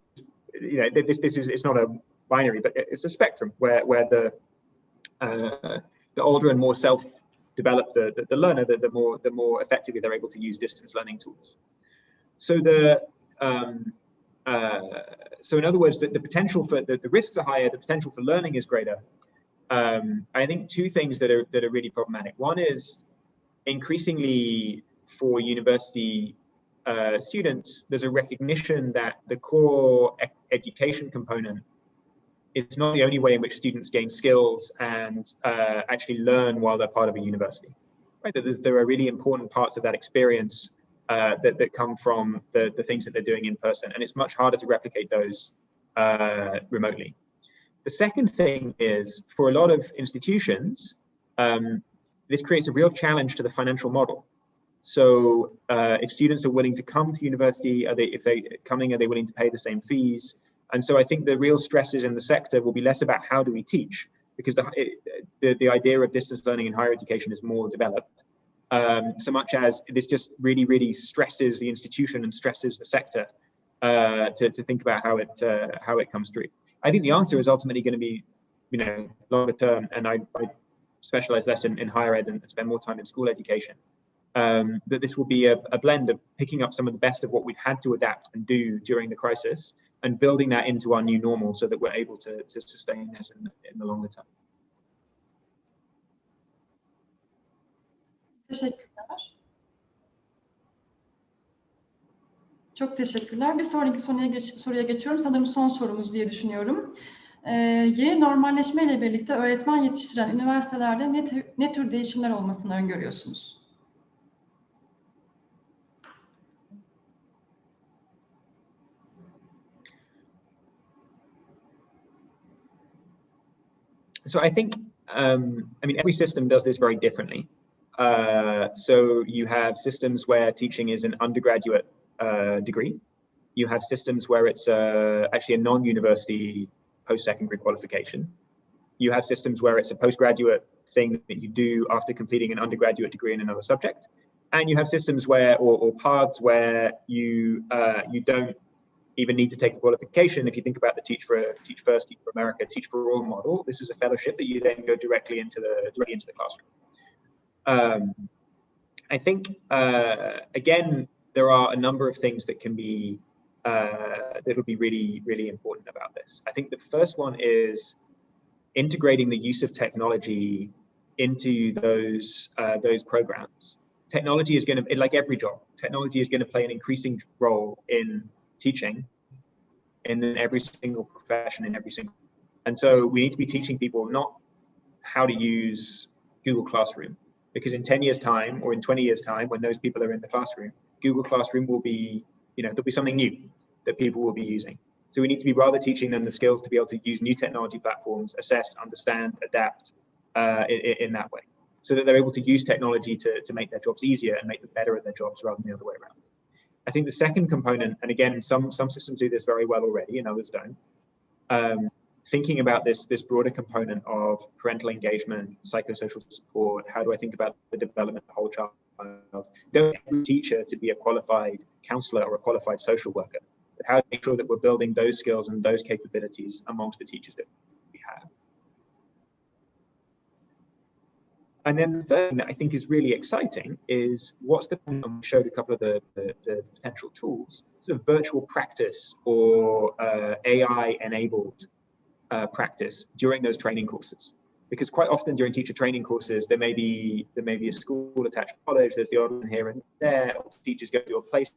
it's not a binary, but it's a spectrum where the older and more self-developed the learner, the more effectively they're able to use distance learning tools. So so in other words, the potential for the risks are higher, the potential for learning is greater. I think two things that are really problematic. One is increasingly for university students, there's a recognition that the core education component is not the only way in which students gain skills and actually learn while they're part of a university. Right? That there are really important parts of that experience that come from the things that they're doing in person, and it's much harder to replicate those remotely. The second thing is, for a lot of institutions, this creates a real challenge to the financial model. So if students are willing to come to university, are they willing to pay the same fees? And so I think the real stresses in the sector will be less about how do we teach, because the idea of distance learning in higher education is more developed, so much as this just really, really stresses the institution and stresses the sector to think about how it comes through. I think the answer is ultimately going to be, longer term, and I specialize less in higher ed and spend more time in school education. That this will be a blend of picking up some of the best of what we've had to adapt and do during the crisis and building that into our new normal so that we're able to sustain this in the longer term. Teşekkürler. Çok teşekkürler. Bir sonraki soruya geçiyorum. Sanırım son sorumuz diye düşünüyorum. Yeni normalleşmeyle birlikte öğretmen yetiştiren üniversitelerde ne tür değişimler olmasını öngörüyorsunuz? So I think, every system does this very differently. So you have systems where teaching is an undergraduate degree. You have systems where it's actually a non-university post-secondary qualification. You have systems where it's a postgraduate thing that you do after completing an undergraduate degree in another subject. And you have systems where, or paths where you don't even need to take a qualification. If you think about the Teach First, Teach for America, Teach for All model, this is a fellowship that you then go directly into the classroom. I think, again, there are a number of things that can be, that will be really, really important about this. I think the first one is integrating the use of technology into those programs. Technology is going to, like every job, technology is going to play an increasing role in teaching in every single profession, in every single. And so we need to be teaching people not how to use Google Classroom, because in 10 years' time or in 20 years' time, when those people are in the classroom, Google Classroom will be, there'll be something new that people will be using. So we need to be rather teaching them the skills to be able to use new technology platforms, assess, understand, adapt in that way, so that they're able to use technology to make their jobs easier and make them better at their jobs rather than the other way around. I think the second component, and again, some systems do this very well already and others don't, thinking about this broader component of parental engagement, psychosocial support. How do I think about the development of the whole child? Don't every teacher to be a qualified counselor or a qualified social worker, but how to make sure that we're building those skills and those capabilities amongst the teachers that we have. And then the third thing that I think is really exciting is what's the, and we showed a couple of the potential tools, sort of virtual practice or AI-enabled practice during those training courses. Because quite often during teacher training courses, there may be a school attached college, there's the odd one here and there, teachers go to a place,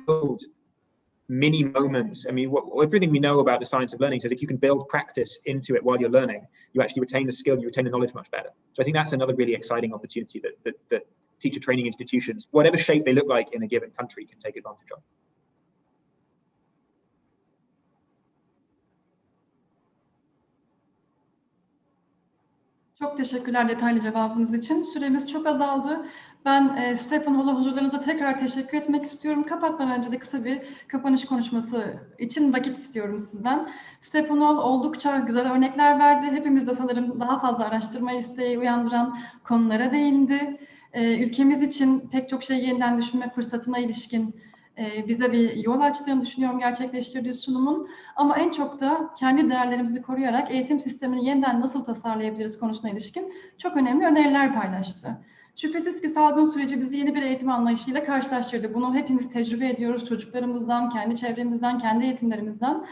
build mini moments. I mean, everything we know about the science of learning says if you can build practice into it while you're learning, you actually retain the skill, you retain the knowledge much better. So I think that's another really exciting opportunity that teacher training institutions, whatever shape they look like in a given country, can take advantage of. Çok teşekkürler detaylı cevabınız için. Süremiz çok azaldı. Ben Stefan Hall'a huzurlarınızda tekrar teşekkür etmek istiyorum. Kapatmadan önce de kısa bir kapanış konuşması için vakit istiyorum sizden. Stefan Hall oldukça güzel örnekler verdi. Hepimiz de sanırım daha fazla araştırma isteği uyandıran konulara değindi. Ülkemiz için pek çok şey yeniden düşünme fırsatına ilişkin bize bir yol açtığını düşünüyorum gerçekleştirdiği sunumun. Ama en çok da kendi değerlerimizi koruyarak eğitim sistemini yeniden nasıl tasarlayabiliriz konusuna ilişkin çok önemli öneriler paylaştı. Şüphesiz ki salgın süreci bizi yeni bir eğitim anlayışıyla karşılaştırdı. Bunu hepimiz tecrübe ediyoruz çocuklarımızdan, kendi çevremizden, kendi eğitimlerimizden.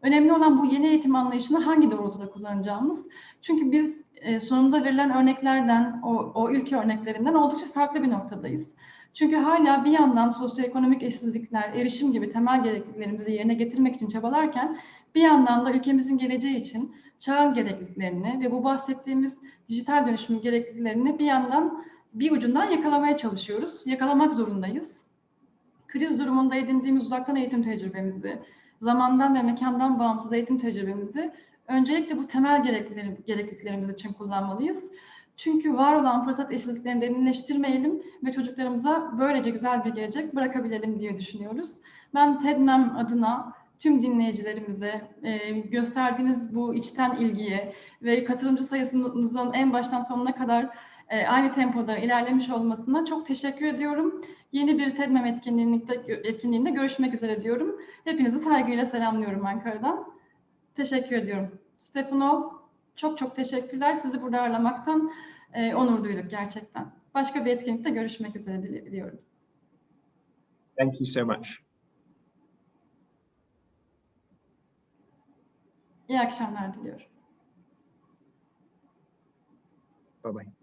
Önemli olan bu yeni eğitim anlayışını hangi doğrultuda kullanacağımız. Çünkü biz sonunda verilen örneklerden, o ülke örneklerinden oldukça farklı bir noktadayız. Çünkü hala bir yandan sosyoekonomik eşitsizlikler, erişim gibi temel gerekliliklerimizi yerine getirmek için çabalarken bir yandan da ülkemizin geleceği için çağın gerekliliklerini ve bu bahsettiğimiz dijital dönüşümün gerekliliklerini bir yandan bir ucundan yakalamaya çalışıyoruz. Yakalamak zorundayız. Kriz durumunda edindiğimiz uzaktan eğitim tecrübemizi, zamandan ve mekandan bağımsız eğitim tecrübemizi öncelikle bu temel gerekliliklerimiz için kullanmalıyız. Çünkü var olan fırsat eşitliklerini derinleştirmeyelim ve çocuklarımıza böylece güzel bir gelecek bırakabilelim diye düşünüyoruz. Ben TEDMEM adına tüm dinleyicilerimize gösterdiğiniz bu içten ilgiye ve katılımcı sayısımızın en baştan sonuna kadar aynı tempoda ilerlemiş olmasına çok teşekkür ediyorum. Yeni bir TEDMEM etkinliğinde görüşmek üzere diyorum. Hepinizi saygıyla selamlıyorum Ankara'dan. Teşekkür ediyorum. Stefan Hall, çok teşekkürler. Sizi burada ağırlamaktan onur duyduk gerçekten. Başka bir etkinlikte görüşmek üzere diliyorum. Thank you so much. İyi akşamlar diliyorum. Bye bye.